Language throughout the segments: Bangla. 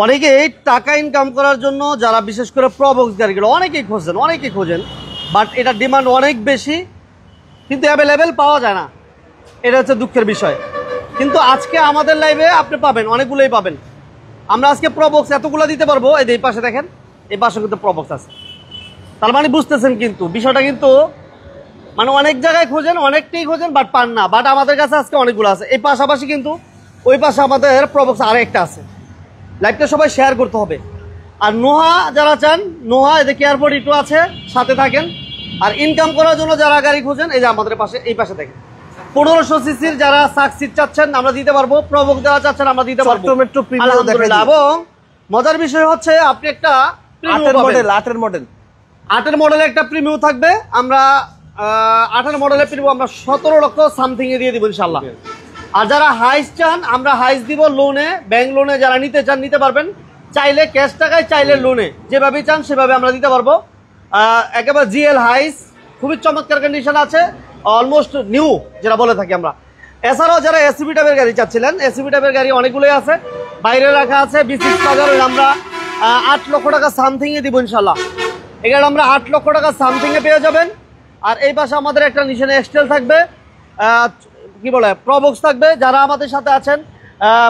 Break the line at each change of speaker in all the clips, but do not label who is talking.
অনেকেই টাকা ইনকাম করার জন্য যারা বিশেষ করে প্রবক্স গাড়িগুলো অনেকেই খোঁজেন, বাট এটা ডিমান্ড অনেক বেশি, কিন্তু অ্যাভেলেবেল পাওয়া যায় না। এটা হচ্ছে দুঃখের বিষয়। কিন্তু আজকে আমাদের লাইভে আপনি পাবেন, অনেকগুলোই পাবেন। আমরা আজকে প্রবক্স এতগুলো দিতে পারবো। এই পাশে দেখেন, এই পাশে কিন্তু প্রবক্স আছে। তার মানে বুঝতেছেন কিন্তু বিষয়টা, কিন্তু মানে অনেক জায়গায় খোঁজেন, অনেকটাই খোঁজেন, বাট পান না। বাট আমাদের কাছে আজকে অনেকগুলো আছে। এই পাশাপাশি কিন্তু ওই পাশে আমাদের প্রবক্স আরেকটা আছে। লাইভটা সবাই শেয়ার করতে হবে। আর নোহা যারা চান, নোহা এদের এয়ারপোর্ট একটু আছে, সাথে থাকেন। আর ইনকাম করার জন্য যারা গাড়ি খোঁজেন, এই যে আমাদের পাশে, এই পাশে দেখেন 1500 সিসির যারা সাকসিড চাচ্ছেন আমরা দিতে পারবো, প্রবক্স যারা চাচ্ছেন আমরা দিতে পারবো। এবং মজার বিষয় হচ্ছে আপনি একটা 8 মডেলের একটা প্রিমিয়াম থাকবে। আমরা 8 মডেলের প্রিমিয়াম আমরা 17 লক্ষ সামথিং এ দিয়ে দিব ইনশাআল্লাহ। আর যারা হাইস চান আমরা হাইস দিব লোনে, ব্যাংক লোনে। যারা নিতে চান নিতে পারবেন, চাইলে ক্যাশ টাকায়, চাইলে লোনে, যেভাবে চান সেভাবে আমরা দিতে পারবো। একেবারে জিএল হাইস খুবই চমৎকার কন্ডিশন আছে, অলমোস্ট নিউ যেটা বলে থাকি আমরা। এছাড়াও যারা এসিবি টাইপের গাড়ি চাচ্ছিলেন, এসিবি টাইপের গাড়ি অনেকগুলোই আছে, বাইরে রাখা আছে। B6 বাজারে আমরা 8 লক্ষ টাকা সামথিং এ দিব ইনশাল্লাহ। এখানে আমরা 8 লক্ষ টাকা সামথিং এ পেয়ে যাবেন। আর এই পাশে আমাদের একটা নিশানে এক্সটেল থাকবে, কি বলে প্রবক্স থাকবে। যারা আমাদের সাথে আছেন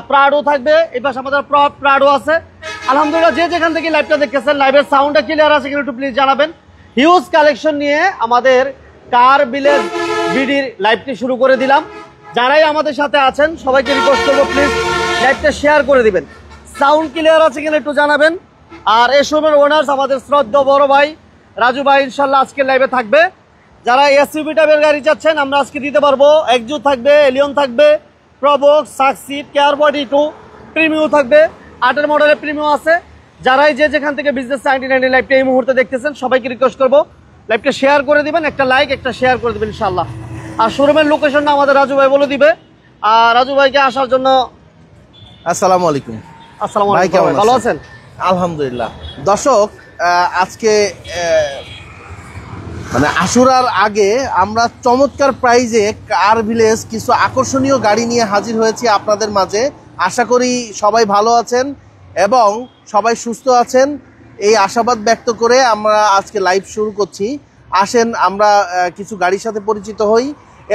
প্রাডো থাকবে, এই পাশে আমাদের প্রাডো আছে। আলহামদুলিল্লাহ, যে যেখান থেকে লাইভটা দেখতেছেন, লাইভের সাউন্ডটা ক্লিয়ার আছে কিনা একটু প্লিজ জানাবেন। হিউজ কালেকশন নিয়ে আমাদের কার ভিলেজ বিডির লাইভটি শুরু করে দিলাম। যারাই আমাদের সাথে আছেন সবাইকে রিকোয়েস্ট করবো প্লিজ লাইভটা শেয়ার করে দিবেন। সাউন্ড ক্লিয়ার আছে কিনা একটু জানাবেন। আর এই শোরুমের ওনার্স আমাদের শ্রদ্ধা বড় ভাই রাজু ভাই ইনশাল্লাহ আজকের লাইভে থাকবে। যারা এসইউভি টাইপের গাড়ি চাচ্ছেন আমরা আজকে দিতে পারবো। এক্সজু থাকবে, এলিয়ন থাকবে, প্রবক্স, সাকসিড, কেয়ারবডি 2 প্রিমিয়াম থাকবে, 8 মডেলের প্রিমিয়াম আছে। যারাই যে যেখান থেকে বিজনেস 99 লাইভটা এই মুহূর্তে দেখতেছেন সবাইকে রিকোয়েস্ট করবো লাইভটা শেয়ার করে দিবেন, একটা লাইক, একটা শেয়ার করে দিবেন ইনশাআল্লাহ। আর শোরুমের লোকেশনটা আমাদের রাজু ভাই বলে দিবে। আর রাজু ভাইকে আসার জন্য
আসসালামু আলাইকুম।
আসসালামু আলাইকুম, ভালো আছেন?
আলহামদুলিল্লাহ। দর্শক, আজকে মানে আশুরার আগে আমরা চমৎকার প্রাইজে কার ভিলেজ কিছু আকর্ষণীয় গাড়ি নিয়ে হাজির হয়েছি আপনাদের মাঝে। আশা করি সবাই ভালো আছেন এবং সবাই সুস্থ আছেন, এই আশাবাদ ব্যক্ত করে আমরা আজকে লাইভ শুরু করছি। আসেন আমরা কিছু গাড়ির সাথে পরিচিত হই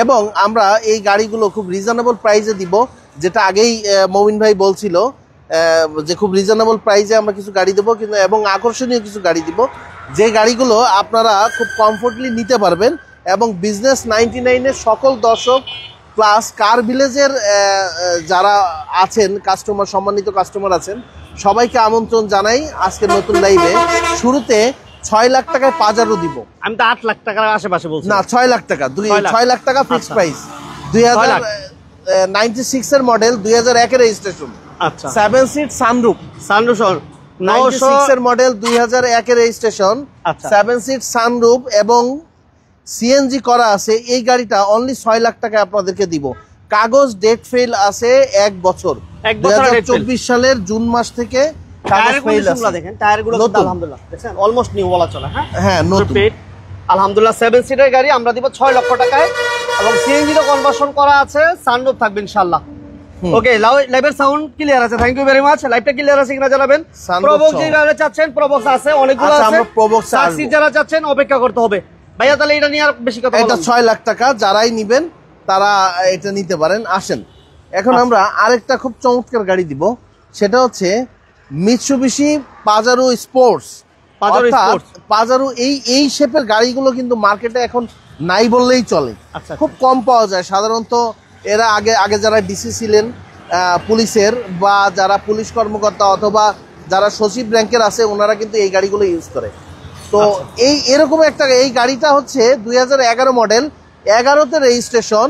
এবং আমরা এই গাড়িগুলো খুব রিজনেবল প্রাইজে দিব, যেটা আগেই মমিন ভাই বলছিল যে খুব রিজনেবল প্রাইজে আমরা কিছু গাড়ি দেবো, কিন্তু এবং আকর্ষণীয় কিছু গাড়ি দিব, যে গাড়িগুলো আপনারা খুব কমফোর্টলি নিতে পারবেন। এবং বিজনেস 99-এর সকল দর্শক প্লাস কার ভিলেজের যারা আছেন কাস্টমার, সম্মানিত কাস্টমার আছেন, সবাইকে আমন্ত্রণ জানাই আজকের নতুন লাইভে। শুরুতে 6 লাখ টাকায় পাজারো দিব।
আমি তো 8 লাখ টাকার আশেপাশে বলছি।
না, 6 লাখ টাকা, 6 লাখ টাকা ফিক্সড প্রাইস। 2096 এর মডেল, 2001 এর রেজিস্ট্রেশন।
আচ্ছা,
7 সিট সানরুফ 96 এর মডেল, 2001 এর রেজিস্ট্রেশন। 7 সিট সানরুফ এবং সিএনজি করা আছে। এই গাড়িটা অনলি 6 লাখ টাকায় আপনাদেরকে দিব। কাগজ ডেট ফেল আছে 1 বছর, 2024 সালের জুন মাস থেকে কাগজ ফেল আছে।
দেখেন টায়ারগুলো আলহামদুলিল্লাহ দেখেন অলমোস্ট নিউ বলা চলে।
হ্যাঁ, নতুন
আলহামদুলিল্লাহ। 7 সিটের গাড়ি আমরা দিব 6 লক্ষ টাকায় এবং সিএনজি তে কনভার্সন করা আছে, সানরুফ থাকবে ইনশাআল্লাহ। ওকে, লাইভের সাউন্ড ক্লিয়ার আছে, থ্যাংক ইউ ভেরি মাচ। লাইভটা ক্লিয়ার আছে কিনা জানাবেন। প্রবক্স যেভাবে চাচ্ছেন প্রবক্স আছে, অনেকগুলো আছে। সাকসিড যারা চাচ্ছেন অপেক্ষা করতে হবে ভাইয়া। তাহলে এটা নিয়ে আর বেশি কথা বলবো না।
এটা 6 লাখ টাকা, যারাই নেবেন তারা এটা নিতে পারেন। আসেন এখন আমরা আরেকটা খুব চমৎকার গাড়ি দিব, সেটা হচ্ছে মিৎসুবিশি পাজারো স্পোর্টস। পাজারো এই শেপের গাড়িগুলো কিন্তু মার্কেটে এখন নাই বললেই চলে, খুব কম পাওয়া যায়। সাধারণত এরা আগে যারা ডিসি ছিলেন পুলিশের বা যারা পুলিশ কর্মকর্তা অথবা যারা সচিব র্যাঙ্কের আছে, ওনারা কিন্তু এই গাড়িগুলো ইউজ করে। তো এরকম একটা এই গাড়িটা হচ্ছে 2011 মডেল, 11তে registration,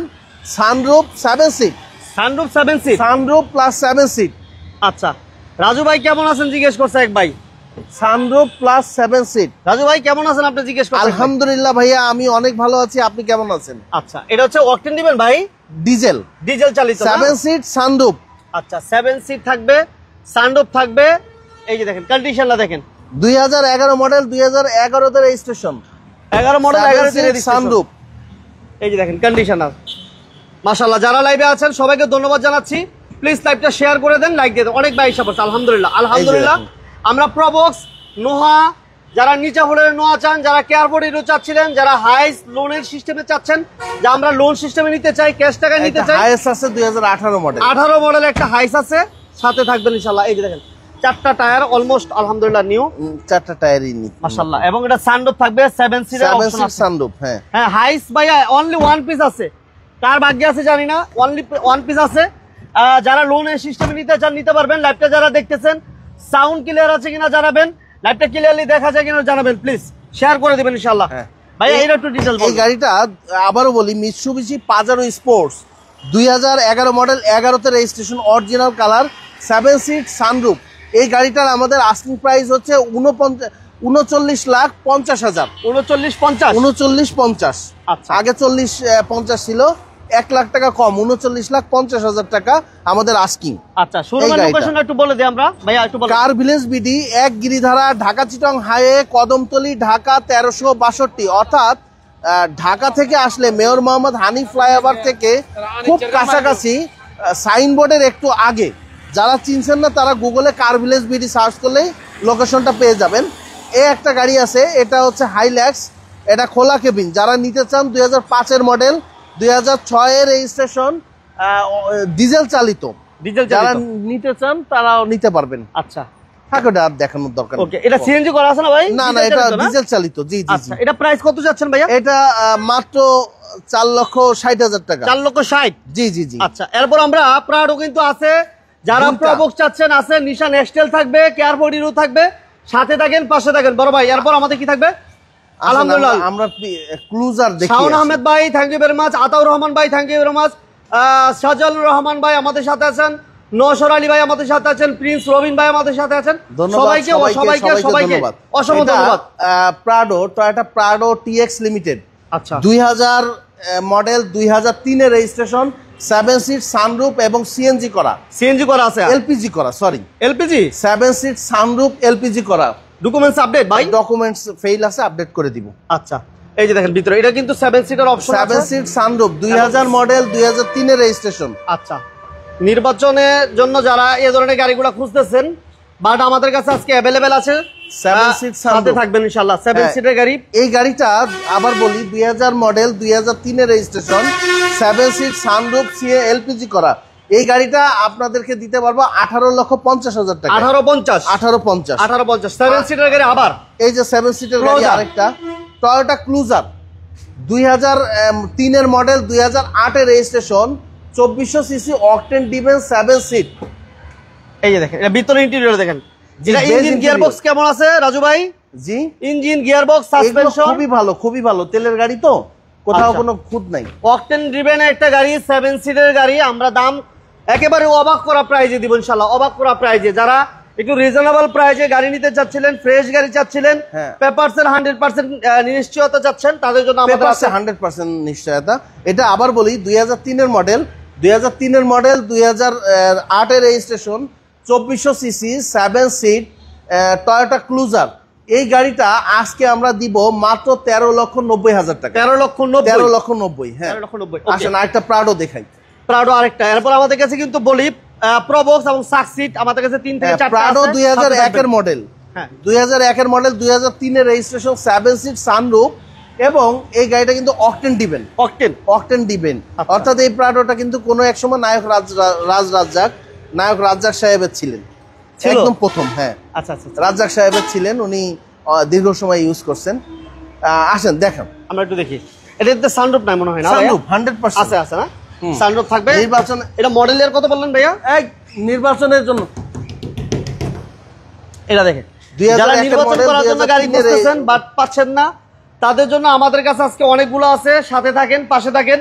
sunroof 7 seat, sunroof plus 7 seat.
আচ্ছা, রাজু ভাই কেমন আছেন জিজ্ঞেস করছে এক ভাই।
Sunroof plus 7 seat.
রাজু ভাই কেমন আছেন আপনি জিজ্ঞেস করছেন।
আলহামদুলিল্লাহ ভাইয়া, আমি অনেক ভালো আছি, আপনি কেমন আছেন?
আচ্ছা, এটা হচ্ছে অকটেন দিবেন ভাই?
ডিজেল
চালিত
7 সিট সানরুফ।
আচ্ছা, 7 সিট থাকবে, সানরুফ থাকবে। এই যে দেখেন কন্ডিশনটা দেখেন,
2011 মডেল, 2011 তে রেজিস্ট্রেশন,
11 মডেল, 11 তে রেজিস্ট্রেশন,
সানরুফ।
এই যে দেখেন কন্ডিশনার। মাশাআল্লাহ, যারা লাইভে আছেন সবাইকে ধন্যবাদ জানাচ্ছি। প্লিজ লাইভটা শেয়ার করে দেন, লাইক দিয়ে দেন। অনেক ভাই এসে পড়ছে, আলহামদুলিল্লাহ আলহামদুলিল্লাহ। আমরা প্রবক্স, নোহা, যারা নিচা ভোল্টেজের নোহা চান, যারা কেয়ারবোর্ড হিরো চাচ্ছিলেন, যারা হাইস লোনের সিস্টেমে চাচ্ছেন, যে আমরা লোন সিস্টেমে নিতে চাই, ক্যাশ টাকায় নিতে চাই,
হাইস আছে 2018 মডেল,
18 মডেল একটা হাইস আছে, সাথে থাকবেন ইনশাআল্লাহ। এই যে দেখেন চারটা টায়ার অলমোস্ট আলহামদুলিল্লাহ নিউ,
চারটা টায়ারই নিউ
মাশাআল্লাহ। এবং এটা সানরুফ থাকবে 7 সিটের অপশন আছে।
সানরুফ, হ্যাঁ
হ্যাঁ হাইস ভাইয়া অনলি ওয়ান পিস আছে, কার ভাগ্যে আছে জানি না, অনলি ওয়ান পিস আছে। যারা লোনের সিস্টেমে নিতে চান নিতে পারবেন। লাইভটা যারা দেখতেছেন সাউন্ড ক্লিয়ার আছে কিনা জানাবেন, লাইভটা ক্লিয়ারলি দেখা যায় কিনা জানাবেন, প্লিজ শেয়ার করে দিবেন ইনশাআল্লাহ। ভাইয়া এইটা একটু ডিটেইলস বলুন।
এই গাড়িটা আবারও বলি, মিৎসুবিশি পাজারো স্পোর্টস 2011 মডেল, 11তে registration, original colour, 7 seat sunroof. এই গাড়িটার আমাদের আস্কিং প্রাইস হচ্ছে 39,50,000।
39,50 আচ্ছা,
আগে 40,50 ছিল, 1 লাখ টাকা কম, 39,50,000 টাকা আমাদের আস্কিং।
আচ্ছা শোরুমের লোকেশনটা একটু বলে দিই আমরা ভাইয়া, একটু বলেন।
Car Village BD, 1 Giridhara, Dhaka Chittagong highway, Kadamtali, Dhaka 1362। অর্থাৎ ঢাকা থেকে আসলে মেয়র মোহাম্মদ হানি ফ্লাইওভার থেকে খুব কাছাকাছি, সাইনবোর্ডের একটু আগে। যারা চিনছেন না তারা গুগলে কার ভিলেজ বিডি সার্চ করলেই লোকেশনটা পেয়ে যাবেন। এই একটা গাড়ি আছে, এটা হচ্ছে হাইল্যাক্স, এটা খোলা কেবিন। যারা নিতে চান 2005-এর মডেল, 2006-এর রেজিস্ট্রেশন, ডিজেল চালিত, যারা নিতে চান তারাও নিতে পারবেন।
আচ্ছা
থাকে ওটা আর দেখানোর দরকার নেই।
ওকে, এটা সিএনজি করা আছে না ভাই?
না না, এটা ডিজেল চালিত। জি জি।
আচ্ছা এটা প্রাইস কত যাচ্ছেন ভাইয়া?
এটা মাত্র 4,60,000 টাকা।
4,60,000।
জি জি জি।
আচ্ছা এরপর আমরা প্রাডো কিন্তু আছে, যারা প্রবক্স চাচ্ছেন আছে, নিশান এক্সটেল থাকবে, কেয়ারবোর্ড হিরো থাকবে, সাথে থাকেন পাশে থাকেন বড় ভাই। এরপর আমাদের কি থাকবে? আলহামদুলিল্লাহ
আমরা ক্লুজার দেখি।
শাওন আহমেদ ভাই thank you very much, Ataur Rahman ভাই thank you very much, Shahjalur Rahman ভাই আমাদের সাথে আছেন, নওশর আলী ভাই আমাদের সাথে আছেন, প্রিন্স রবিন ভাই আমাদের সাথে আছেন। সবাইকে সবাইকে সবাইকে অসংখ্য ধন্যবাদ।
Prado, Toyota Prado TX limited.
আচ্ছা
2000 মডেল, 2003-এর রেজিস্ট্রেশন, 7 সিট সানরুফ এবং সিএনজি করা,
সিএনজি করা আছে,
এলপিজি করা, sorry
LPG,
7 seat sunroof LPG করা।
ডকুমেন্টস আপডেট ভাই?
ডকুমেন্টস ফেইল আছে, আপডেট করে দিব।
আচ্ছা এই যে দেখেন ভিতরে, এটা কিন্তু 7 সিটার অপশন আছে,
7 সিট সানরুফ, 2000 মডেল, 2003-এর রেজিস্ট্রেশন।
আচ্ছা নির্বাচনের জন্য যারা এই ধরনের গাড়িগুলো খুঁজতেছেন, বাট আমাদের কাছে আজকে अवेलेबल আছে
7 সিট
সাথে থাকবেন ইনশাআল্লাহ। 7 সিটের গাড়ি।
এই গাড়িটা আবার বলি 2000 মডেল, 2003-এর রেজিস্ট্রেশন, 7 সিট সানরুফ, সিএ এলপিজি করা। এই গাড়িটা আপনাদেরকে দিতে পারবো 18,50,000 টাকা।
18,50 7 সিটের গাড়ি। আবার
এই যে 7 সিটের গাড়ি আরেকটা টয়োটা ক্লুজার, 2003-এর মডেল, 2008-এর registration, 2400 CC octane driven, 7 seat.
এই যে দেখেন এটা ভিতরে ইন্টেরিয়র দেখেন। এটা ইঞ্জিন গিয়ারবক্স কেমন আছে রাজু ভাই?
জি
ইঞ্জিন গিয়ারবক্স সাসপেনশন
খুবই ভালো, খুবই ভালো। তেলের গাড়ি তো কোথাও কোনো খুঁত নাই।
অকটেন ড্রিভেন একটা গাড়ি, 7 সিটের গাড়ি। আমরা দাম একেবারে অবাক করা প্রাইজে দিব ইনশাআল্লাহ, অবাক করা প্রাইজে। যারা একটু রিজনেবল প্রাইজে গাড়ি নিতে চাচ্ছিলেন, ফ্রেশ গাড়ি চাচ্ছিলেন, পেপারসের 100% নিশ্চয়তা চাচ্ছেন, তাদের জন্য আমাদের আছে
100% নিশ্চয়তা। এটা আবার বলি 2003-এর মডেল, 2003-এর মডেল, 2008-এর registration, 2400 CC, 7 seat Toyota Cruiser. এই গাড়িটা আজকে আমরা দিব মাত্র 13,90,000 টাকা। 13,90,000। হ্যাঁ
13,90,000।
আসেন আরেকটা প্রাডো দেখাই।
প্রাডো আরেকটা। এরপর আমাদের কাছে কিন্তু বলি প্রবক্স এবং সাকসিট আমাদের কাছে 3 থেকে 4টা
প্রাডো 2001-এর মডেল,
হ্যাঁ
2001-এর মডেল, 2003-এর রেজিস্ট্রেশন, 7 সিট সানরুফ এবং এই গাড়িটা কিন্তু অকটেন ডিভেন। অকটেন ডিভেন অর্থাৎ এই প্রাডোটা কিন্তু কোনো এক সময় নায়ক নায়ক রাজ্জাক সাহেবের ছিলেন, একদম প্রথম। হ্যাঁ
আচ্ছা আচ্ছা
রাজ্জাক সাহেবের ছিলেন, উনি দীর্ঘ সময় ইউজ করছেন। আসেন দেখেন,
আমরা একটু দেখি। এটাতে সানরুফ নাই মনে হয় না?
সানরুফ 100%
আছে, আছে না? সানরুফ থাকবে।
নির্বাচন,
এটা মডেল ইয়ার কত বললেন ভাইয়া?
এই নির্বাচনের জন্য
এটা দেখেন, যারা নির্বাচন করার জন্য গাড়ি খুঁজতেছেন বাট পাচ্ছেন না, তাদের জন্য আমাদের কাছে আজকে অনেকগুলো আছে। সাথে থাকেন, পাশে থাকেন।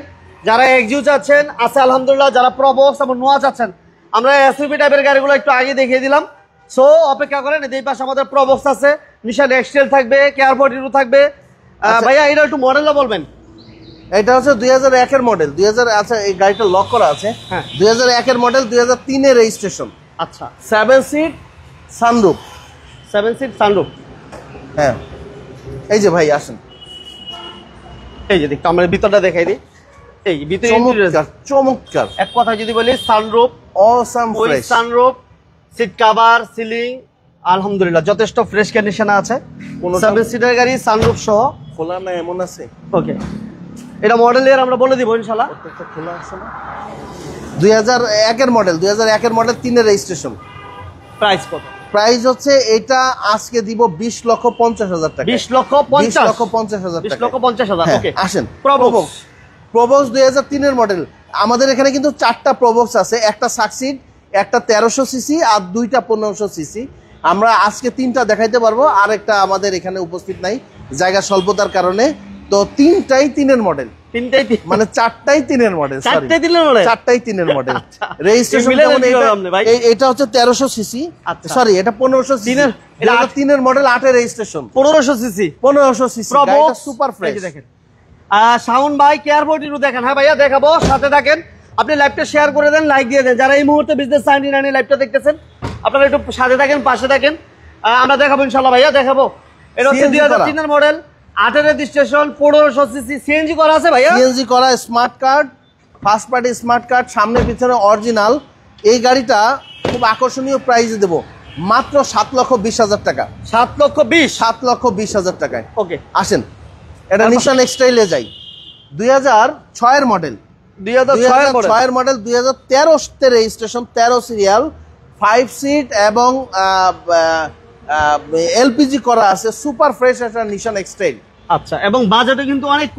যারা এক্সইউ চাচ্ছেন আছে আলহামদুলিল্লাহ, যারা প্রবক্স এবং নোয়া চাচ্ছেন, আমরা এসইউভি টাইপের গাড়িগুলো একটু আগে দেখিয়ে দিলাম। সো অপেক্ষা করেন, এই পাশে আমাদের প্রবক্স আছে, নিশান এক্সটেল থাকবে, কেয়ারবোর্ড হিরো থাকবে। ভাইয়া এটা একটু মডেলটা বলবেন।
এটা হচ্ছে 2001-এর মডেল, 2000। আচ্ছা এই গাড়িটা লক করা আছে।
হ্যাঁ
2001-এর মডেল, 2003-এর রেজিস্ট্রেশন।
আচ্ছা
7 সিট সানরুফ,
7 সিট সানরুফ।
হ্যাঁ এই যে ভাই আসেন,
এই যে দেখতে আমরা ভিতরটা দেখাই দিই। এই ভিতরে
চমৎকার চমৎকার।
এক কথা যদি বলি sunroof
awesome
with
fresh.
Sunroof, seat cover, ceiling আলহামদুলিল্লাহ যথেষ্ট ফ্রেশ কন্ডিশনে আছে। 7 সিটার গাড়ি, সানরুফ সহ।
খোলা না এমন আছে?
ওকে, এটা মডেল ইয়ার আমরা বলে দিব ইনশাআল্লাহ।
প্রত্যেকটা খোলা আছে না? 2001 এর মডেল, 2001 এর মডেল, 3 এর রেজিস্ট্রেশন।
প্রাইস কত?
প্রাইস হচ্ছে এটা আজকে দিব 20,50,000 টাকা।
20,50,000
টাকা।
20,50,000
হ্যাঁ,
ওকে।
আসেন।
প্রবক্স
প্রবক্স 2003 এর মডেল। আমাদের এখানে কিন্তু 4টা প্রবক্স আছে, একটা সাকসিড, একটা 1300 সিসি আর 2টা 1500 সিসি। আমরা আজকে 3টা দেখাইতে পারবো, আর একটা আমাদের এখানে উপস্থিত নাই জায়গা স্বল্পতার কারণে। তো 3টাই 3 এর মডেল,
তিনটাই
মানে 4টাই 3 এর মডেল, সরি
4টাই 3 এর মডেল,
4টাই 3 এর মডেল।
আচ্ছা।
রেজিস্ট্রেশন
এগুলো
যেমন
কি হবে ভাই?
এটা হচ্ছে 1300 সিসি,
আচ্ছা।
সরি এটা 1500 সিসি। এটা 3 এর মডেল, 8 এর রেজিস্ট্রেশন,
1500 সিসি,
1500 সিসি। গাড়িটা সুপার ফ্রেশ।
দেখেন শাওন ভাই কেয়ার ফোর্টিটু দেখেন। হ্যাঁ ভাইয়া দেখাবো, সাথে থাকেন। আপনি লাইভটা শেয়ার করে দেন, লাইক দিয়ে দেন। যারা এই মুহূর্তে বিজনেস 99 লাইভটা দেখতেছেন, আপনারা একটু সাথে থাকেন, পাশে থাকেন। আমরা দেখাবো ইনশাআল্লাহ ভাইয়া, দেখাবো। এটা হচ্ছে 2003 এর মডেল, 8 এর রেজিস্ট্রেশন, 1500 সিসি, সিএনজি করা আছে ভাইয়া,
সিএনজি করা, smart card, first party smart card, সামনে পিছনে অরিজিনাল। এই গাড়িটা খুব আকর্ষণীয় প্রাইসে দেব, মাত্র 7,20,000 টাকা।
7,20,000
7,20,000 টাকায়।
ওকে,
আসেন এটা নিশান এক্সটাইলে যাই। 2006 এর মডেল,
2006
এর মডেল, 2013 তে রেজিস্ট্রেশন, 13 সিরিয়াল, 5 সিট এবং এলপিজি করা আছে, সুপার ফ্রেশ একটা নিশান এক্সটাইল।
আচ্ছা, এবং বাজেটে কিন্তু অনেক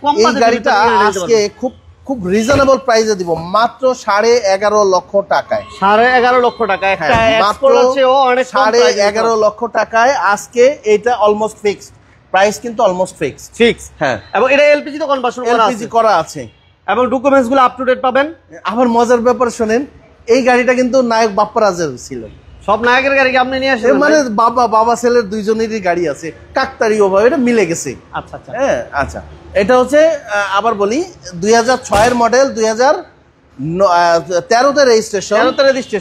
কম
এই গাড়িটা আজকে খুব খুব রিজনেবল প্রাইসে দিব, মাত্র 11.5 লক্ষ টাকায়।
11.5 লক্ষ টাকা, একটা
মাত্র
এক্সপ্লোরার চেয়েও অনেক কম প্রাইসে
11.5 লক্ষ টাকায় আজকে এটা অলমোস্ট ফিক্সড প্রাইস, কিন্তু অলমোস্ট ফিক্সড।
ফিক্স।
হ্যাঁ,
এবং এটা এলপিজি তো কনভার্সন করা আছে,
এলপিজি করা আছে,
এবং ডকুমেন্টস গুলো আপ টু ডেট পাবেন।
আবার মজার ব্যাপার শুনেন, এই গাড়িটা কিন্তু নায়ক বাপ্পারাজের ছিল।
সব নায়কের গাড়ি কি আপনি নিয়ে আসেন?
মানে বাবা ছেলের দুইজনেরই গাড়ি আছে, কাকতারি ভাবে এটা মিলে গেছে।
আচ্ছা আচ্ছা,
হ্যাঁ আচ্ছা, এটা হচ্ছে আবার বলি 2006 এর মডেল, 2013 তে রেজিস্ট্রেশন,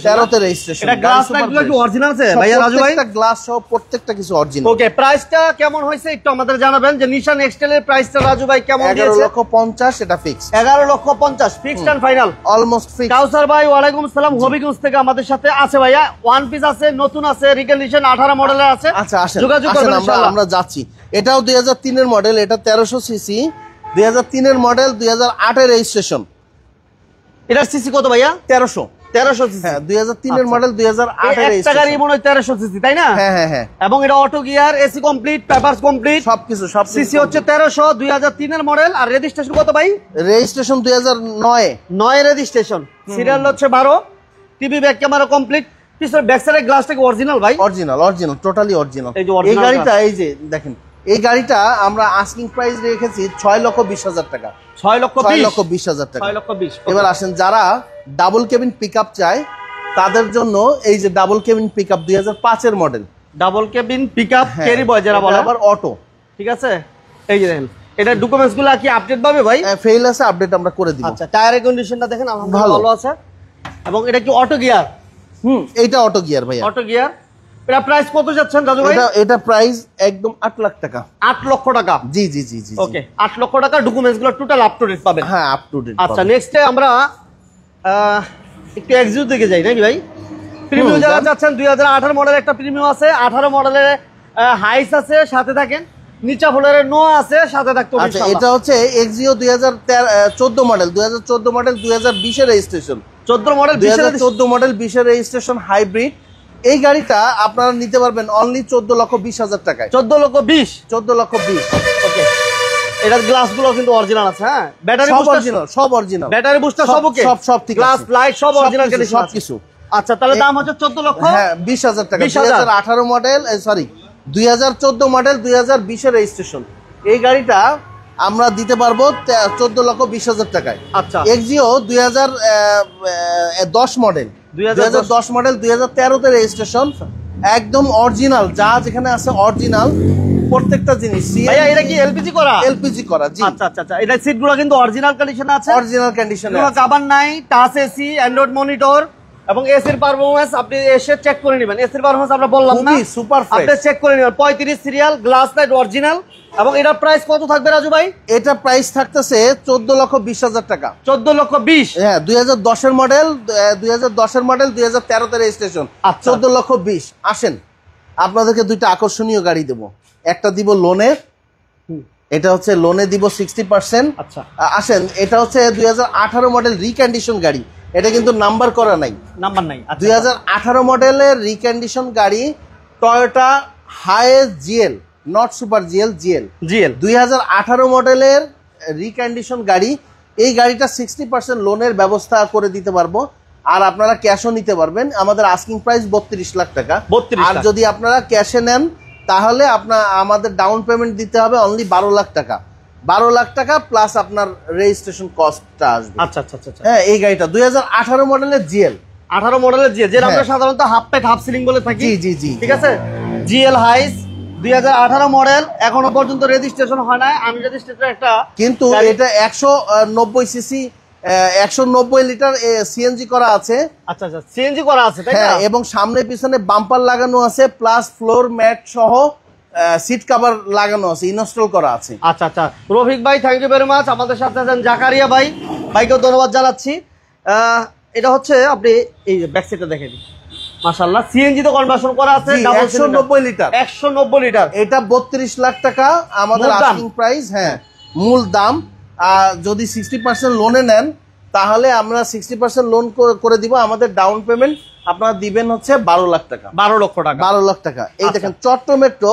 13 তে রেজিস্ট্রেশন।
এটা গ্লাস লাইটগুলো কি অরিজিনাল আছে ভাইয়া রাজু ভাই?
প্রত্যেকটা গ্লাস সহ প্রত্যেকটা কিছু অরিজিনাল।
ওকে, প্রাইসটা কেমন হইছে একটু আমাদের জানাবেন, যে নিশান এক্সটেলের প্রাইসটা রাজু ভাই কেমন দিয়েছে?
11,50,000 এটা fixed.
11,50,000 fixed and final,
almost fixed.
Kawsar ভাই ওয়ালাইকুম আসসালাম, হবিগঞ্জ থেকে আমাদের সাথে আছে ভাইয়া। ওয়ান পিস আছে, নতুন আছে, রিকন্ডিশন 18 মডেলের আছে।
আচ্ছা আসেন,
যোগাযোগ করবেন ইনশাআল্লাহ।
আমরা যাচ্ছি। এটাও 2003 এর মডেল, এটা 1300 সিসি, 2003 এর মডেল, 2008 এর রেজিস্ট্রেশন।
এটা সিসি কত ভাইয়া? 1300 সিসি।
হ্যাঁ, 2003 এর মডেল, 2008 এর
একটা গাড়ি মনে হয় 1300 সিসি, তাই না?
হ্যাঁ হ্যাঁ হ্যাঁ।
এবং এটা auto gear, AC complete, papers complete,
সবকিছু
সিসি হচ্ছে 1300, 2003 এর মডেল। আর রেজিস্ট্রেশন কত ভাই?
রেজিস্ট্রেশন 2009
9 রেজিস্ট্রেশন, সিরিয়াল হচ্ছে 12, টিভি ব্যাক ক্যামেরা কমপ্লিট, পিছনে ব্যাক সাইডের গ্লাসটা কি অরিজিনাল ভাই?
Original, totally original.
এই যে
এই
original
গাড়িটা, এই যে দেখেন, এই গাড়িটা আমরা আস্কিং প্রাইস রেখেছি 6,20,000 টাকা।
6,20,000
টাকা।
6,20,000।
এবার আসেন, যারা ডাবল কেবিন পিকআপ চায় তাদের জন্য এই যে ডাবল কেবিন পিকআপ 2005 এর model,
double cabin pickup Carry Boy যারা বলে,
আবার অটো,
ঠিক আছে? এই যে দেখেন, এটা ডকুমেন্টস গুলো কি আপডেট পাবে ভাই?
ফেল আছে, আপডেট আমরা করে দিব।
আচ্ছা, টায়ারের কন্ডিশনটা দেখেন আলহামদুলিল্লাহ ভালো আছে। এবং এটা কি অটো গিয়ার?
এইটা অটো গিয়ার ভাইয়া।
Auto gear. এটা প্রাইস কত যাচ্ছেন রাজু ভাই?
এটা প্রাইস একদম 8 লাখ টাকা।
8 লক্ষ টাকা।
জি।
ওকে, 8 লক্ষ টাকা, ডকুমেন্টস গুলো টোটাল আপ টু ডেট পাবেন।
হ্যাঁ, আপ টু ডেট।
আচ্ছা, নেক্সটে আমরা একটু এক্সিউ দিকে যাই নাকি ভাই? প্রিমিয়াম যারা চাচ্ছেন, 2018 মডেলের একটা প্রিমিয়াম আছে, 18 মডেলের হাইস আছে, সাথে থাকেন। নিচা ফ্লোরের নোয়া আছে, সাথে থাকতে হবে
আচ্ছা, এটা হচ্ছে এক্সিও 2014 মডেল, 2014 মডেল, 2020 এর রেজিস্ট্রেশন,
14 মডেল,
2014 মডেল, 20 এর রেজিস্ট্রেশন, হাইব্রিড। এই গাড়িটা আপনারা নিতে পারবেন অনলি 14,20,000 টাকায়।
14,20,000।
14,20,000।
ওকে, এটার গ্লাস গুলো কিন্তু অরিজিনাল আছে। হ্যাঁ, ব্যাটারি
অরিজিনাল, সব অরিজিনাল,
ব্যাটারি বুস্টার সব ওকে,
সব ঠিক আছে,
গ্লাস লাইট সব অরিজিনাল কন্ডিশন
সব কিছু।
আচ্ছা, তাহলে দাম হচ্ছে 14 লক্ষ।
হ্যাঁ, 20,000 টাকা। 2018 মডেল, সরি 2014 মডেল, 2020 এর রেজিস্ট্রেশন। এই গাড়িটা আমরা দিতে পারবো 14,20,000 টাকায়।
আচ্ছা,
এক্সিও 2010 মডেল, 2010 মডেল, 2013 তে রেজিস্ট্রেশন, একদম অরিজিনাল, যা যেখানে আছে অরিজিনাল প্রত্যেকটা জিনিস।
ভাইয়া এটা কি এলপিজি করা?
এলপিজি করা, জি।
আচ্ছা, এটা সিট গুলো কিন্তু অরিজিনাল কন্ডিশনে আছে,
অরিজিনাল কন্ডিশনে
কোনো কাভার নাই, টাচ এসি, অ্যান্ড্রয়েড মনিটর, এবং এসির পারফরম্যান্স আপনি এসে চেক করে নেবেন। এসির পারফরম্যান্স আমরা বললাম না,
সুপার
আপনি চেক করে নেবেন। 35 সিরিয়াল, গ্লাস লাইট অরিজিনাল। এবং এটার প্রাইস কত থাকবে রাজু ভাই?
এটা প্রাইস থাকতেছে 14,20,000 টাকা।
14,20,000।
হ্যাঁ, 2010 এর মডেল, 2010 এর মডেল, 2013 তে রেজিস্ট্রেশন। 14,20,000। আসেন, আপনাদেরকে দুইটা আকর্ষণীয় গাড়ি দেবো। একটা দিব লোনে, এটা হচ্ছে লোনে দিব 60%।
আচ্ছা,
আসেন, এটা হচ্ছে 2018 মডেল রিকন্ডিশন গাড়ি, এটা কিন্তু নাম্বার করা নাই,
নাম্বার নাই।
2018 মডেলের রিকন্ডিশন গাড়ি, Toyota highest GL, not super GL, GL 2018 মডেলের রিকন্ডিশন গাড়ি। এই গাড়িটা 60% লোনের ব্যবস্থা করে দিতে পারবো, আর আপনারা ক্যাশও নিতে পারবেন। আমাদের আস্কিং প্রাইস 32 লাখ টাকা। আর যদি আপনারা ক্যাশে নেন তাহলে আমাদের ডাউন পেমেন্ট দিতে হবে অনলি 12 লাখ টাকা। 12 লাখ টাকা প্লাস আপনার রেজিস্ট্রেশন কস্টটা আসবে।
আচ্ছা আচ্ছা আচ্ছা।
হ্যাঁ, এই গাড়িটা 2018 মডেলের জিএল,
18 মডেলের জিএল, যেটা আমরা সাধারণত হাফ পেট হাফ সিলিং বলে থাকি।
জি জি জি,
ঠিক আছে। জিএল হাইস 2018 মডেল, এখনো পর্যন্ত রেজিস্ট্রেশন হয় না, আনরেজিস্ট্রেটেড একটা। কিন্তু
এটা 190 সিসি, 190 লিটার সিএনজি করা আছে।
আচ্ছা আচ্ছা, সিএনজি করা আছে, তাই না?
এবং সামনে পিছনে বাম্পার লাগানো আছে, প্লাস ফ্লোর ম্যাট সহ সিট কভার লাগানো আছে, ইনস্টল করা আছে।
আচ্ছা আচ্ছা, রফিক ভাই থ্যাংক ইউ ভেরি মাচ। আমাদের সাথে আছেন জাকারিয়া ভাই, ভাইকেও ধন্যবাদ জানাচ্ছি। এটা হচ্ছে আপনি এই ব্যাক সাইডটা দেখেন, মাশাআল্লাহ সিএনজি তো কনভার্সন করা আছে,
190 লিটার,
190 লিটার।
এটা 32 লাখ টাকা আমাদের আস্কিং প্রাইস। হ্যাঁ, মূল দাম। যদি 60% লোনে নেন তাহলে আমরা 60% লোন করে দিব। আমাদের ডাউন পেমেন্ট আপনারা দিবেন হচ্ছে 12 লাখ টাকা।
12 লক্ষ টাকা।
12 লাখ টাকা। এই দেখেন চট্ট মেট্রো,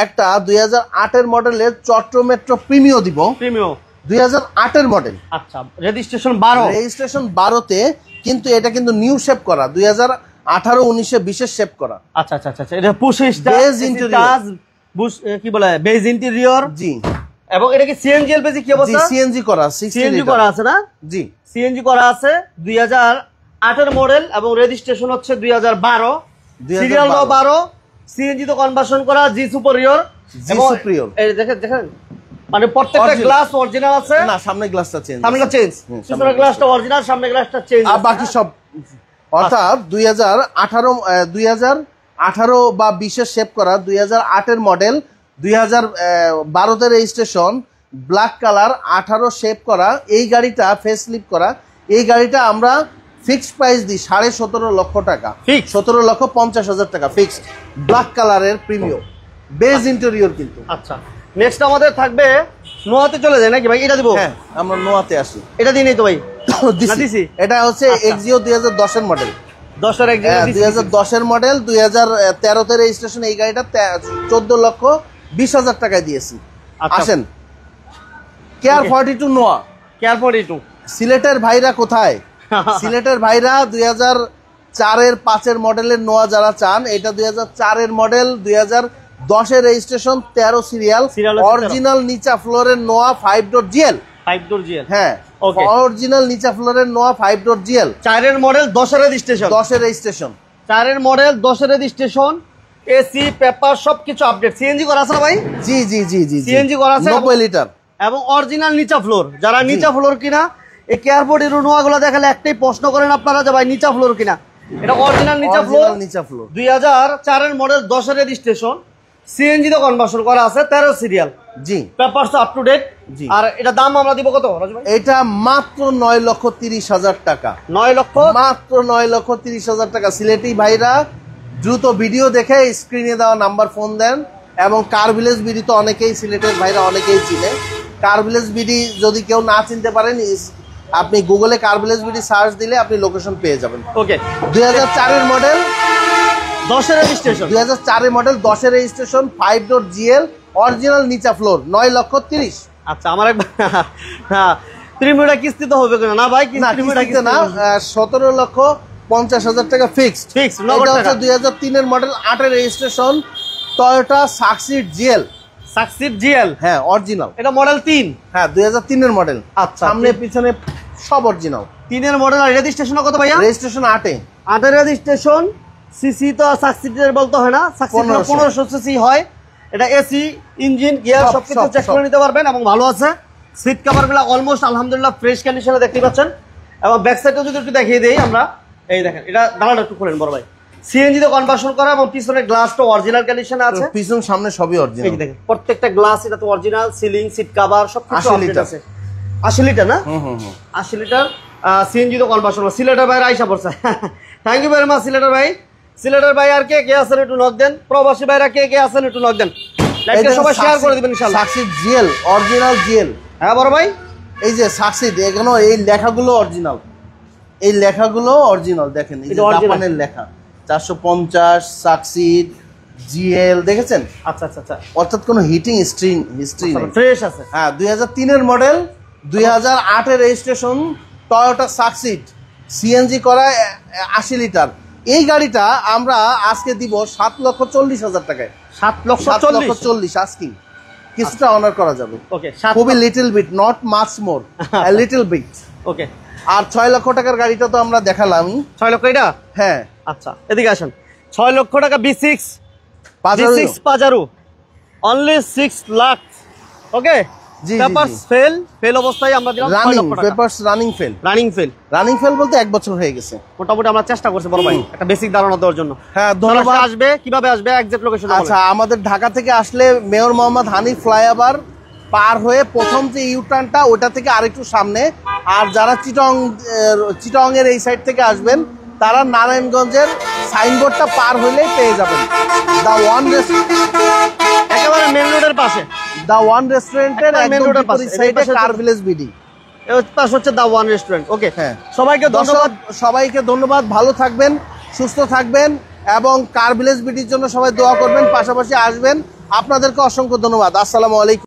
একটা 2008 এর মডেলের চট্ট মেট্রো প্রিমিও দিব।
প্রিমিও
2008 এর মডেল।
আচ্ছা, রেজিস্ট্রেশন 12,
রেজিস্ট্রেশন 12 তে, কিন্তু এটা কিন্তু নিউ শেপ করা, 2018, 19, 20 এর শেপ করা।
আচ্ছা আচ্ছা আচ্ছা, এটা পুশ
বেজ ইন্টেরিয়র,
কি বলে বেজ ইন্টেরিয়র।
জি।
এবং এটা কি সিএনজি এলপিজি কি অবস্থা?
সিএনজি করা,
সিএনজি করা আছে না?
জি,
সিএনজি করা আছে। 2008 এর মডেল এবং রেজিস্ট্রেশন হচ্ছে 2012, সিরিয়াল 12, সিএনজি তো কনভার্সন করা, জি সুপিরিয়র। এই দেখেন দেখেন, মানে প্রত্যেকটা গ্লাস অরিজিনাল আছে।
না, সামনে গ্লাসটা চেঞ্জ,
সামনেটা চেঞ্জ, পিছনের গ্লাসটা অরিজিনাল, সামনে গ্লাসটা চেঞ্জ,
আর বাকি সব। অর্থাৎ 2018 বা 20 এর শেপ করা, 2008 এর মডেল, 2012 তে রেজিস্ট্রেশন, ব্ল্যাক কালার, 18 শেপ করা। এই গাড়িটা ফেস লিফট করা। এই গাড়িটা আমরা ফিক্সড প্রাইস দিই 17.5 লক্ষ টাকা। 17,50,000 টাকা ফিক্সড, ব্ল্যাক কালারের প্রিমিয়াম বেজ ইন্টেরিয়র কিন্তু।
আচ্ছা, নেক্সট আমাদের থাকবে নোয়াতে চলে যায় নাকি ভাই? এটা দিব।
হ্যাঁ, আমরা নোয়াতে আসি।
এটা দিই নাই তো ভাই? দিছি।
এটা হচ্ছে এক্সিও 2010 এর মডেল,
2010
এর মডেল, 2013 তে রেজিস্ট্রেশন। এই গাড়িটা 14,20,000 টাকায় দিয়েছি। আসেন, কেয়ার 42 নোয়া,
কেয়ার 42।
সিলেটের ভাইরা কোথায়? সিলেটের ভাইরা 2004 এর 5 এর মডেলের নোয়া যারা চান, এটা 2004 এর মডেল, 2010 এর রেজিস্ট্রেশন, 13 সিরিয়াল, অরিজিনাল নিচা ফ্লোরের নোয়া 5.GL। হ্যাঁ, অরিজিনাল নিচা ফ্লোরের নোয়া 5.GL, 4
এর মডেল, 10 এর রেজিস্ট্রেশন,
10 এর রেজিস্ট্রেশন,
4 এর মডেল, 10 এর রেজিস্ট্রেশন, এসি পেপার সবকিছু আপডেট। সিএনজি করা আছে না ভাই?
জি জি জি জি,
সিএনজি করা আছে,
90 লিটার
এবং অরিজিনাল নিচা ফ্লোর। যারা নিচা ফ্লোর কিনা, এই কেয়ার 42 নোয়াগুলো দেখালে একটাই প্রশ্ন করেন আপনারা যে ভাই নিচা ফ্লোর কিনা। এটা অরিজিনাল নিচা ফ্লোর, 2004 এর মডেল, 10 এর রেজিস্ট্রেশন, সিএনজি তে কনভার্সন করা আছে, 13 সিরিয়াল।
জি,
পেপারস আপ টু ডেট। আর এটা দাম আমরা দিব কত রাজু ভাই?
এটা মাত্র 9,30,000 টাকা।
9 লক্ষ,
মাত্র 9,30,000 টাকা। সিলেটি ভাইরা দ্রুত ভিডিও দেখে স্ক্রিনে দেওয়া নাম্বার ফোন দেন। এবং কার ভিলেজ বিডি তো অনেকেই, সিলেটের ভাইরা অনেকেই চিনে। কার ভিলেজ বিডি যদি কেউ না চিনতে পারেন, আপনি গুগলে কার ভিলেজ বিডি সার্চ দিলে আপনি লোকেশন পেয়ে যাবেন।
ওকে,
2004 এর মডেল,
10 এর রেজিস্ট্রেশন,
2004 এর মডেল, 10 এর রেজিস্ট্রেশন, 5.GL, অরিজিনাল নিচা ফ্লোর, 9,30,000।
আচ্ছা, আমার একবার হ্যাঁ, প্রিমিয়ামটা কিস্তি তো হবে না ভাই?
কিস্তিতে না, 17,50,000 টাকা ফিক্সড। এটা হচ্ছে 2003 এর মডেল, 8 এর রেজিস্ট্রেশন, টয়োটা সাকসিড জিএল।
হ্যাঁ,
অরিজিনাল।
এটা মডেল 3।
হ্যাঁ, 2003 এর মডেল।
আচ্ছা,
সামনে পিছনে সব অরিজিনাল।
3 এর মডেল। আর রেজিস্ট্রেশন কত ভাইয়া?
রেজিস্ট্রেশন 8 এ।
8 এর রেজিস্ট্রেশন। সিসি তো সাকসিডের বলতে হয় না, সাকসিড 1500 সিসি হয়। এটা এসি, ইঞ্জিন, গিয়ার সবকিছু চেক করে নিতে পারবেন এবং ভালো আছে। সিট কভারগুলো অলমোস্ট আলহামদুলিল্লাহ ফ্রেশ কন্ডিশনে দেখতে পাচ্ছেন। এবং ব্যাক সাইডটা যদি একটু দেখিয়ে দেই আমরা, এই দেখেন, এটা দাঁড়াটা একটু খোলেন বড় ভাই। সিএনজি তে কনভার্সন করা এবং পিছনের গ্লাসটা অরিজিনাল কন্ডিশনে আছে।
পিছন সামনে সবই
এই
অরিজিনাল।
দেখেন প্রত্যেকটা গ্লাস এটা তো অরিজিনাল, সিলিং, সিট কভার সবকিছু
80
আপডেট
লিটার।
আছে। 80 লিটার না? 80 লিটার সিএনজি তো কনভার্সন। সিলেটের ভাই আইসা পড়ছে। থ্যাংক ইউ ভেরি মাচ সিলেটের ভাই। সিলেটের ভাই আর কে কে আছেন একটু নক দেন। প্রবাসী ভাইরা কে কে আছেন একটু নক দেন। লাইভটা সবাই শেয়ার করে দিবেন ইনশাআল্লাহ।
Succeed GL, original GL.
হ্যাঁ বড় ভাই,
এই যে সাকসিড, এখানে এই লেখাগুলো অরিজিনাল, এই লেখাগুলো অরিজিনাল। দেখেন এই যে
এটা original।
জাপানের লেখা 450 সাকসিড জিএল, দেখেছেন?
আচ্ছা আচ্ছা আচ্ছা,
অর্থাৎ কোনো হিটিং হিস্ট্রি নেই।
ফ্রেশ আছে।
হ্যাঁ, 2003 এর মডেল, 2008 এর রেজিস্ট্রেশন, টয়োটা সাকসিড, সিএনজি করা 80 লিটার। এই গাড়িটা আমরা আজকে দিব 7,40,000 টাকায়।
7,40,000
7,40,000 আস্কিং, কিছুটা অনার করা যাবে।
ওকে,
খুবই little bit, not much more, little bit.
Okay,
আর 6 লক্ষ টাকার গাড়িটা তো আমরা দেখালামই।
6 লক্ষ এটা?
হ্যাঁ,
আচ্ছা এদিকে আসেন। 6 লক্ষ টাকা B6
Pajero.
B6 Pajero only 6 lakh. Okay,
জি,
পেপারস
জি।
ফেল অবস্থায় আমরা দিলাম 6
রানিং
লক্ষ টাকা।
Papers, running fail.
Running fail
বলতে 1 বছর হয়ে গেছে
মোটামুটি আমরা চেষ্টা করছি বড় ভাই একটা বেসিক ধারণা দেওয়ার জন্য।
হ্যাঁ,
ধন্যবাদ।
ধন্যবাদ।
আসবে কিভাবে আসবে এক্সাক্ট লোকেশন?
আচ্ছা, আমাদের ঢাকা থেকে আসলে মেয়র মোহাম্মদ হানিফ ফ্লাইওভার পার হয়ে প্রথম যে ইউটার্নটা, ওটা থেকে আরেকটু সামনে। আর যারা চিটং এর এই সাইড থেকে আসবেন, তারা নারায়ণগঞ্জের সাইনবোর্ডটা পার হইলেই পেয়ে যাবেন
একেবারে মেন রোডের পাশে,
দা ওয়ান রেস্টুরেন্টের
একদম main
একদম
road এর
বিপরীত
পাশে।
সাইডে
এই পাশে
কার
হচ্ছে-
ভিলেজ বিডি।
এর পাশে হচ্ছে দা ওয়ান রেস্টুরেন্ট। ওকে,
হ্যাঁ,
সবাইকে ধন্যবাদ।
সবাইকে ধন্যবাদ। ভালো থাকবেন, সুস্থ থাকবেন এবং কার ভিলেজ বিডির জন্য সবাই দোয়া করবেন, পাশাপাশি আসবেন। আপনাদেরকে অসংখ্য ধন্যবাদ। আসসালামু আলাইকুম।